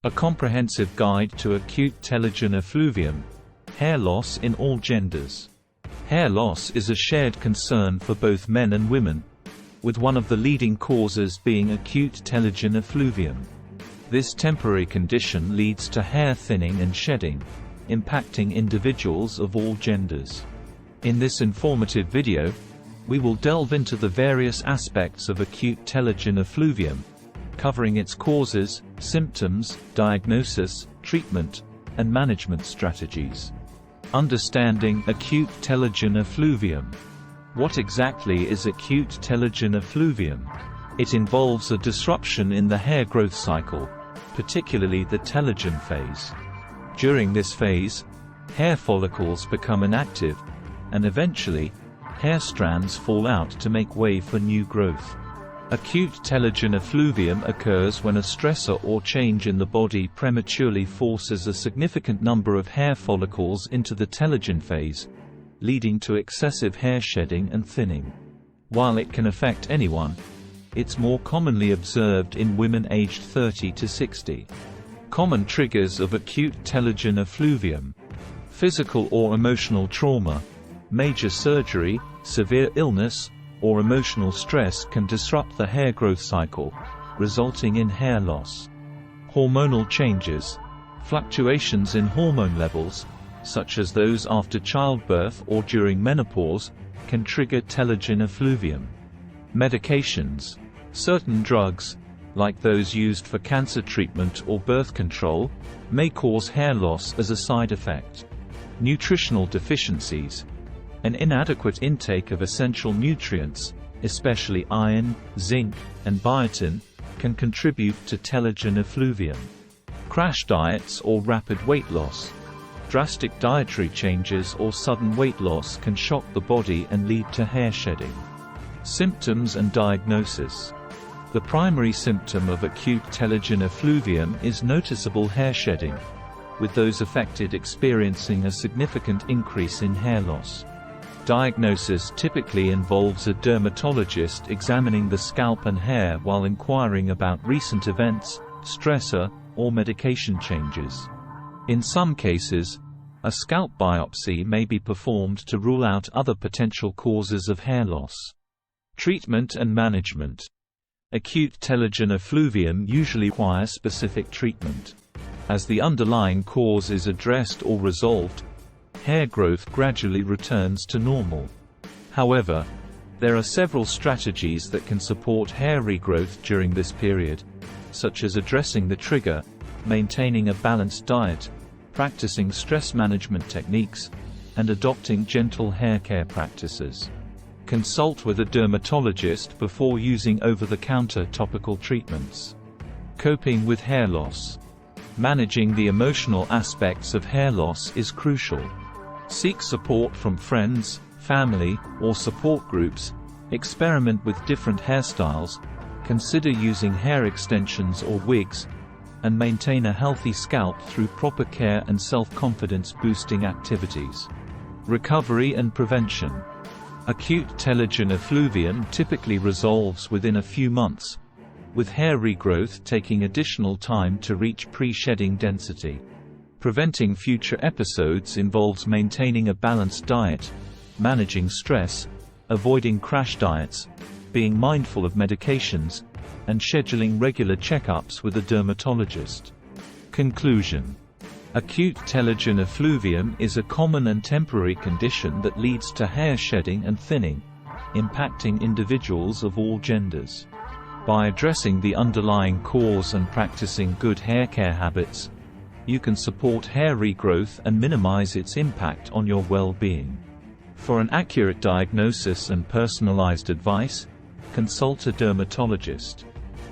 A comprehensive guide to acute telogen effluvium, hair loss in all genders. Hair loss is a shared concern for both men and women, with one of the leading causes being acute telogen effluvium. This temporary condition leads to hair thinning and shedding, impacting individuals of all genders. In this informative video, we will delve into the various aspects of acute telogen effluvium, covering its causes, symptoms, diagnosis, treatment, and management strategies. Understanding acute telogen effluvium. What exactly is acute telogen effluvium? It involves a disruption in the hair growth cycle, particularly the telogen phase. During this phase, hair follicles become inactive, and eventually, hair strands fall out to make way for new growth. Acute telogen effluvium occurs when a stressor or change in the body prematurely forces a significant number of hair follicles into the telogen phase, leading to excessive hair shedding and thinning. While it can affect anyone, it's more commonly observed in women aged 30 to 60. Common triggers of acute telogen effluvium: physical or emotional trauma, major surgery, severe illness, or emotional stress can disrupt the hair growth cycle, resulting in hair loss. Hormonal changes, fluctuations in hormone levels, such as those after childbirth or during menopause, can trigger telogen effluvium. Medications, certain drugs, like those used for cancer treatment or birth control, may cause hair loss as a side effect. Nutritional deficiencies, an inadequate intake of essential nutrients, especially iron, zinc, and biotin, can contribute to telogen effluvium. Crash diets or rapid weight loss. Drastic dietary changes or sudden weight loss can shock the body and lead to hair shedding. Symptoms and diagnosis. The primary symptom of acute telogen effluvium is noticeable hair shedding, with those affected experiencing a significant increase in hair loss. Diagnosis typically involves a dermatologist examining the scalp and hair while inquiring about recent events, stressor, or medication changes. In some cases, a scalp biopsy may be performed to rule out other potential causes of hair loss. Treatment and management. Acute telogen effluvium usually requires specific treatment. As the underlying cause is addressed or resolved, hair growth gradually returns to normal. However, there are several strategies that can support hair regrowth during this period, such as addressing the trigger, maintaining a balanced diet, practicing stress management techniques, and adopting gentle hair care practices. Consult with a dermatologist before using over-the-counter topical treatments. Coping with hair loss. Managing the emotional aspects of hair loss is crucial. Seek support from friends, family, or support groups, experiment with different hairstyles, consider using hair extensions or wigs, and maintain a healthy scalp through proper care and self-confidence boosting activities. Recovery and prevention. Acute telogen effluvium typically resolves within a few months, with hair regrowth taking additional time to reach pre-shedding density. Preventing future episodes involves maintaining a balanced diet, managing stress, avoiding crash diets, being mindful of medications, and scheduling regular checkups with a dermatologist. Conclusion. Acute telogen effluvium is a common and temporary condition that leads to hair shedding and thinning, impacting individuals of all genders. By addressing the underlying cause and practicing good hair care habits, you can support hair regrowth and minimize its impact on your well-being. For an accurate diagnosis and personalized advice, consult a dermatologist.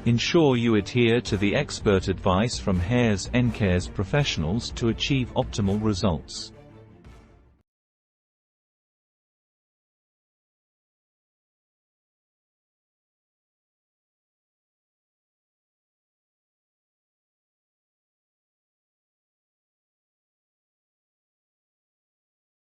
Ensure you adhere to the expert advice from Hairsncares professionals to achieve optimal results.